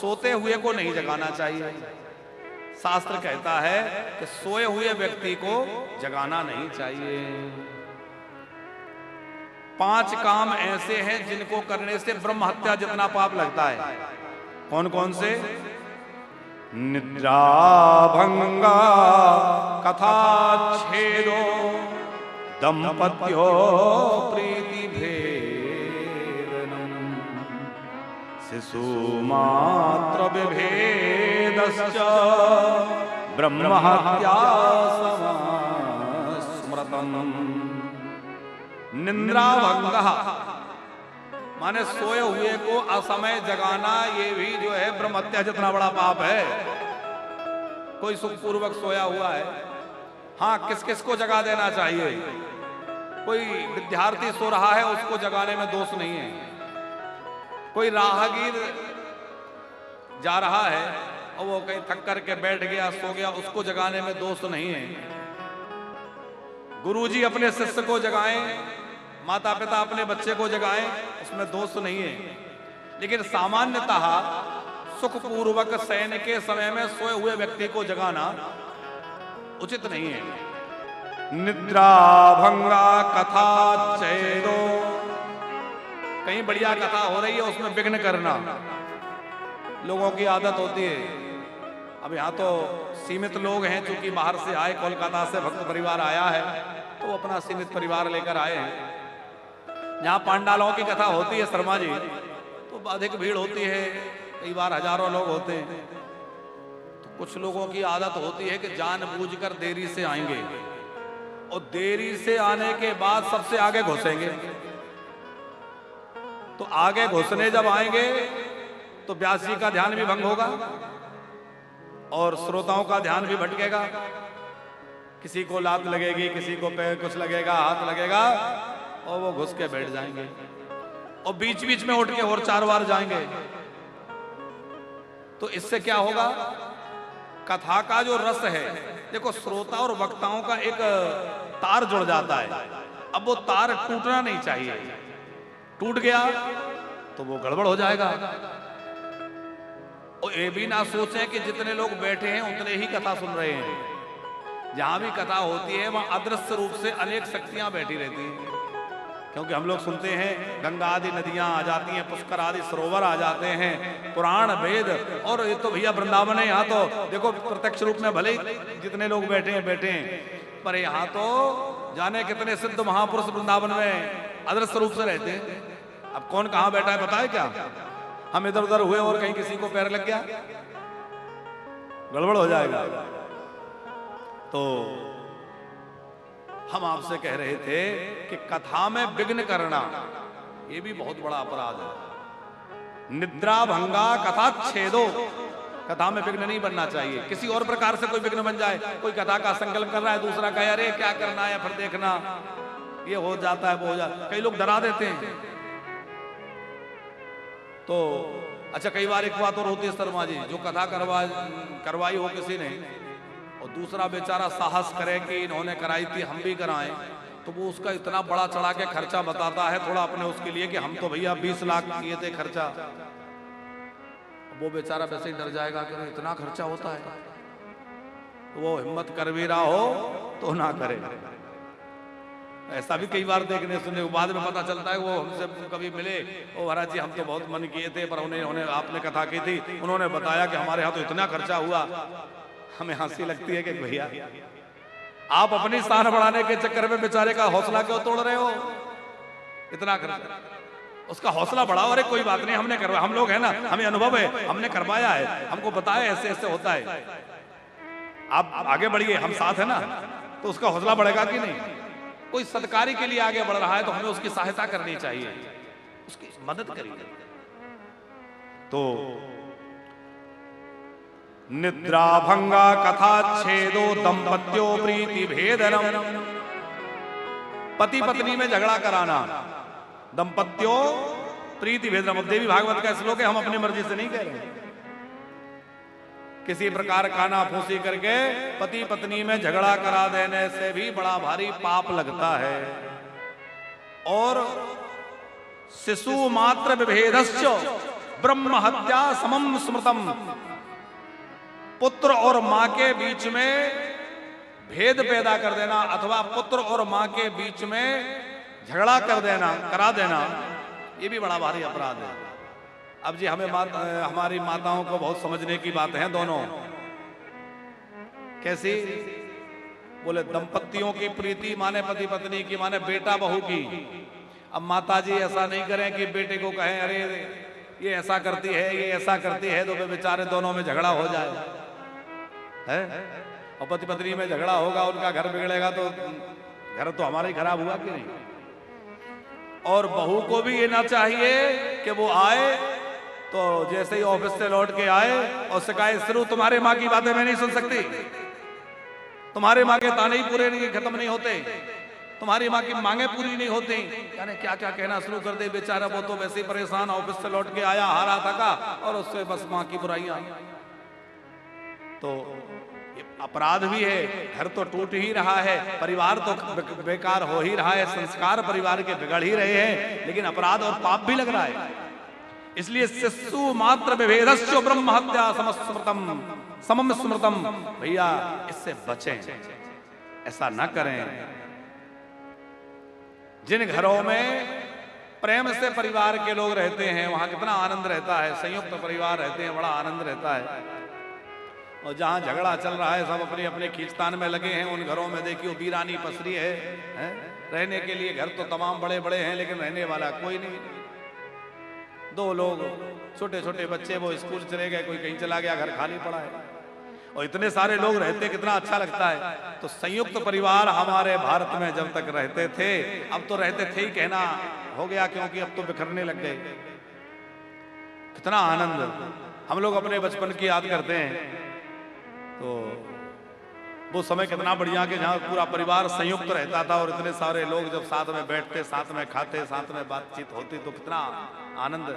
सोते हुए को नहीं जगाना चाहिए। शास्त्र कहता है कि सोए हुए व्यक्ति को जगाना नहीं चाहिए। 5 काम ऐसे हैं जिनको करने से ब्रह्म हत्या जितना पाप लगता है। कौन कौन से? निद्रा भंगा, कथा छेदो, दंपत्यो प्रीति भेदनम, शिशु मात्र विभेदश्च ब्रह्म हत्या स्मृतम। निद्रा भंगा माने सोए हुए को असमय जगाना, ये भी जो है ब्रह्म हत्या जितना बड़ा पाप है। कोई सुखपूर्वक सोया हुआ है, हाँ, किस किस को जगा देना चाहिए? कोई विद्यार्थी सो रहा है, उसको जगाने में दोष नहीं है। कोई राहगीर जा रहा है और वो कहीं थक करके बैठ गया, सो गया, उसको जगाने में दोष नहीं है। गुरुजी अपने शिष्य को जगाएं, माता पिता अपने बच्चे को जगाएं, उसमें दोष नहीं है। लेकिन सामान्यतः सुखपूर्वक शयन के समय में सोए हुए व्यक्ति को जगाना उचित नहीं है। निद्रा भंगा कथा चेदो, कहीं बढ़िया कथा हो रही है उसमें विघ्न करना लोगों की आदत होती है। अब यहाँ तो सीमित लोग हैं, चूंकि बाहर से आए, कोलकाता से भक्त परिवार आया है, तो वो अपना सीमित परिवार लेकर आए हैं। जहाँ पांडालों की कथा होती है शर्मा जी, तो अधिक भीड़ होती है, कई बार हजारों लोग होते हैं। तो कुछ लोगों की आदत होती है कि जानबूझकर देरी से आएंगे और देरी से आने के बाद सबसे आगे घुसेंगे। तो आगे घुसने जब आएंगे तो व्यास जी का ध्यान भी भंग होगा और श्रोताओं का ध्यान भी भटकेगा। किसी को लात लगेगी, किसी को पैर कुछ लगेगा, हाथ लगेगा, और वो घुस के बैठ जाएंगे और बीच बीच में उठ के और 4 बार जाएंगे। तो इससे क्या होगा? कथा का जो रस है, देखो श्रोता और वक्ताओं का एक तार जुड़ जाता है। अब वो तार टूटना नहीं चाहिए, टूट गया तो वो गड़बड़ हो जाएगा। और ये भी ना सोचें कि जितने लोग बैठे हैं उतने ही कथा सुन रहे हैं। जहां भी कथा होती है वहां अदृश्य रूप से अनेक शक्तियां बैठी रहती हैं। क्योंकि हम लोग सुनते हैं गंगा आदि नदियां आ जाती हैं, पुष्कर आदि सरोवर आ जाते हैं, पुराण वेद, और ये तो भैया वृंदावन है, यहाँ तो देखो प्रत्यक्ष रूप में भले ही जितने लोग बैठे हैं, पर यहाँ तो जाने कितने सिद्ध महापुरुष वृंदावन में अदृश्य रूप से रहते हैं। अब कौन कहाँ बैठा है पता है क्या? हम इधर उधर हुए और कहीं किसी को पैर लग गया, गड़बड़ हो जाएगा। तो हम आपसे कह रहे थे कि कथा में विघ्न करना ये भी बहुत बड़ा अपराध है। निद्रा भंगा कथा छेदो, कथा में विघ्न नहीं बनना चाहिए। किसी और प्रकार से कोई विघ्न बन जाए, कोई कथा का संकल्प कर रहा है, दूसरा कहे अरे क्या करना है, फिर देखना, ये हो जाता है, वो हो जाता है। कई लोग डरा देते हैं। तो अच्छा, कई बार एक बात और होती है शर्मा जी, जो कथा करवाई हो किसी ने और दूसरा बेचारा साहस करे कि इन्होंने कराई थी, हम भी कराएं, तो वो उसका इतना बड़ा चढ़ा के खर्चा बताता है थोड़ा अपने उसके लिए कि हम तो भैया 20 लाख किए थे खर्चा। वो बेचारा वैसे ही डर जाएगा कि इतना खर्चा होता है। तो वो हिम्मत कर भी रहा हो तो ना करे। ऐसा भी कई बार देखने सुनने बाद में पता चलता है, वो हमसे कभी मिले, ओ महाराज जी हम तो बहुत मन किए थे, पर उन्होंने आपने कथा की थी, उन्होंने बताया कि हमारे यहाँ तो इतना खर्चा हुआ। हमें हंसी लगती है कि भैया आप अपनी शान बढ़ाने के चक्कर में बेचारे का हौसला क्यों तोड़ रहे हो? इतना खर्चा, उसका हौसला बढ़ाओ। अरे कोई बात नहीं, हमने करवाया, हम लोग है ना, हमें अनुभव है, हमने करवाया है, हमको बताया ऐसे ऐसे होता है, आप आगे बढ़िए, हम साथ है ना, तो उसका हौसला बढ़ेगा कि नहीं? कोई सत्कारी के लिए आगे बढ़ रहा है तो हमें उसकी सहायता करनी चाहिए, उसकी मदद करिए। तो निद्रा भंगा कथा छेदो दंपत्यो प्रीति भेदनम, पति पत्नी में झगड़ा कराना, दंपत्यो प्रीति भेदनम। देवी भागवत का श्लोक है, हम अपनी मर्जी से नहीं कह रहे। किसी प्रकार काना फूसी करके पति पत्नी में झगड़ा करा देने से भी बड़ा भारी पाप लगता है। और शिशु मात्र विभेदश्च ब्रह्म हत्या समम स्मृतम। पुत्र और मां के बीच में भेद पैदा कर देना अथवा पुत्र और मां के बीच में झगड़ा करा देना, ये भी बड़ा भारी अपराध है। अब जी हमारी माताओं को बहुत समझने की बात है दोनों। कैसी? बोले दंपतियों की प्रीति माने पति पत्नी की, माने बेटा बहू की। अब माता जी ऐसा नहीं करें कि बेटे को कहें अरे ये ऐसा करती है, ये ऐसा करती है, तो वे बेचारे दोनों में झगड़ा हो जाए है? और पति पत्नी में झगड़ा होगा, उनका घर बिगड़ेगा, तो घर तो हमारा ही खराब हुआ कि नहीं। और बहू को भी ये ना चाहिए कि वो आए तो जैसे ही ऑफिस से लौट के आए और शिकायत शुरू, तुम्हारे माँ की बातें मैं नहीं सुन सकती, तुम्हारे माँ के ताने ही पूरे नहीं खत्म नहीं होते, तुम्हारी माँ की मांगे पूरी नहीं होती, यानी क्या क्या कहना शुरू कर दे। बेचारा वो तो वैसे ही परेशान, ऑफिस से लौट के आया हारा थका और उससे बस माँ की बुराइयां। तो ये अपराध भी है, घर तो टूट ही रहा है, परिवार तो बेकार हो ही रहा है, संस्कार परिवार के बिगड़ ही रहे हैं, लेकिन अपराध और पाप भी लग रहा है। इसलिए शिशु मात्र विभेदस्यो ब्रह्म हत्या समम स्मृतम। भैया इससे बचें, ऐसा ना करें। जिन घरों में प्रेम से परिवार के लोग रहते हैं वहां कितना आनंद रहता है, संयुक्त परिवार रहते हैं, बड़ा आनंद रहता है। और जहां झगड़ा चल रहा है, सब अपने अपने खींचतान में लगे हैं, उन घरों में देखियो वीरानी पसरी है? रहने के लिए घर तो तमाम बड़े बड़े हैं, लेकिन रहने वाला कोई नहीं। दो लोग छोटे छोटे बच्चे, वो स्कूल चले गए, कोई कहीं चला गया, घर खाली पड़ा है। और इतने सारे लोग रहते कितना अच्छा लगता है। तो संयुक्त परिवार हमारे भारत में जब तक रहते थे, अब तो रहते थे ही कहना हो गया, क्योंकि अब तो बिखरने लग गए। कितना आनंद हम लोग अपने बचपन की याद करते हैं, तो वो समय कितना बढ़िया कि जहाँ पूरा परिवार संयुक्त रहता था और इतने सारे लोग जब साथ में बैठते, साथ में खाते, साथ में बातचीत होती, तो कितना आनंद